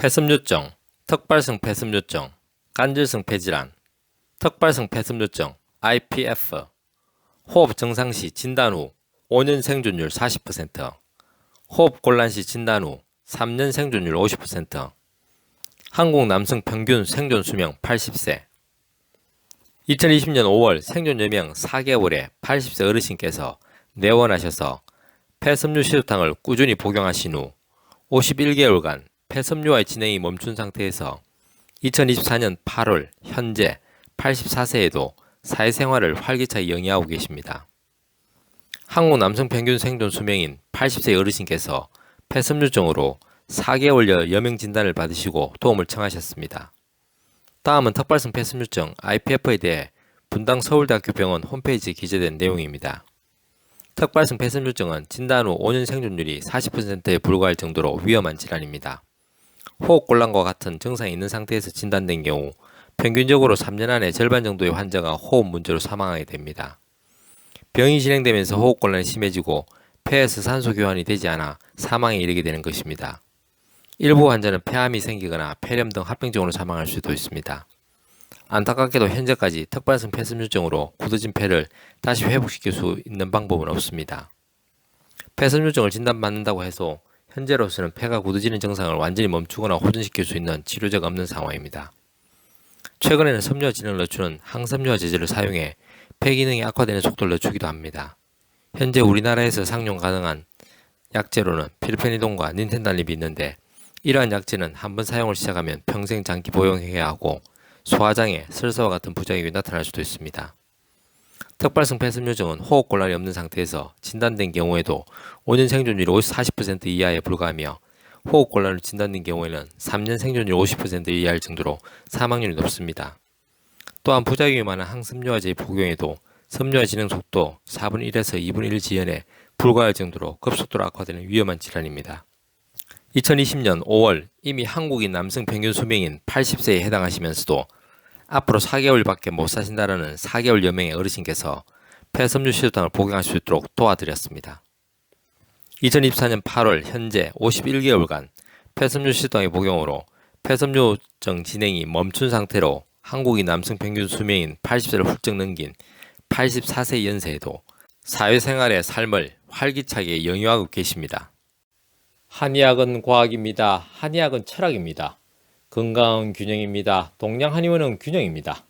폐섬유증, 턱발성 폐섬유증, 간질성 폐질환, 턱발성 폐섬유증 IPF, 호흡 증상 시 진단 후 5년 생존율 40%, 호흡 곤란 시 진단 후 3년 생존율 50%, 한국 남성 평균 생존 수명 80세. 2020년 5월 생존 여명 4개월에 80세 어르신께서 내원하셔서 폐섬유 시소탕을 꾸준히 복용하신 후 51개월간 폐섬유화의 진행이 멈춘 상태에서 2024년 8월 현재 84세에도 사회생활을 활기차게 영위하고 계십니다. 한국 남성 평균 생존 수명인 80세 어르신께서 폐섬유증으로 4개월여 여명 진단을 받으시고 도움을 청하셨습니다. 다음은 턱발성 폐섬유증 IPF에 대해 분당 서울대학교 병원 홈페이지에 기재된 내용입니다. 턱발성 폐섬유증은 진단 후 5년 생존율이 40%에 불과할 정도로 위험한 질환입니다. 호흡곤란과 같은 증상이 있는 상태에서 진단된 경우 평균적으로 3년 안에 절반 정도의 환자가 호흡 문제로 사망하게 됩니다. 병이 진행되면서 호흡곤란이 심해지고 폐에서 산소 교환이 되지 않아 사망에 이르게 되는 것입니다. 일부 환자는 폐암이 생기거나 폐렴 등 합병증으로 사망할 수도 있습니다. 안타깝게도 현재까지 턱발성 폐섬유증으로 굳어진 폐를 다시 회복시킬 수 있는 방법은 없습니다. 폐섬유증을 진단받는다고 해서 현재로서는 폐가 굳어지는 증상을 완전히 멈추거나 호전시킬 수 있는 치료제가 없는 상황입니다. 최근에는 섬유화 진행을 늦추는 항섬유화 제제를 사용해 폐 기능이 악화되는 속도를 늦추기도 합니다. 현재 우리나라에서 상용 가능한 약제로는 pirfenidon과 닌텐달립이 있는데 이러한 약제는 한번 사용을 시작하면 평생 장기 복용해야 하고 소화장애, 설사와 같은 부작용이 나타날 수도 있습니다. 턱발성 폐섬유증은 호흡곤란이 없는 상태에서 진단된 경우에도 5년 생존율이 40% 이하에 불과하며 호흡곤란으로 진단된 경우에는 3년 생존율 50% 이하일 정도로 사망률이 높습니다. 또한 부작용이 많은 항섬유화제의 복용에도 섬유화 진행 속도 4분의 1에서 2분의 1 지연에 불과할 정도로 급속도로 악화되는 위험한 질환입니다. 2020년 5월 이미 한국인 남성 평균 수명인 80세에 해당하시면서도 앞으로 4개월밖에 못 사신다라는 4개월 여명의 어르신께서 폐섬유 시소탕을 복용할 수 있도록 도와드렸습니다. 2024년 8월 현재 51개월간 폐섬유 시소탕의 복용으로 폐섬유증 진행이 멈춘 상태로 한국인 남성 평균 수명인 80세를 훌쩍 넘긴 84세 연세에도 사회생활의 삶을 활기차게 영위하고 계십니다. 한의학은 과학입니다. 한의학은 철학입니다. 건강은 균형입니다. 동양 한의원은 균형입니다.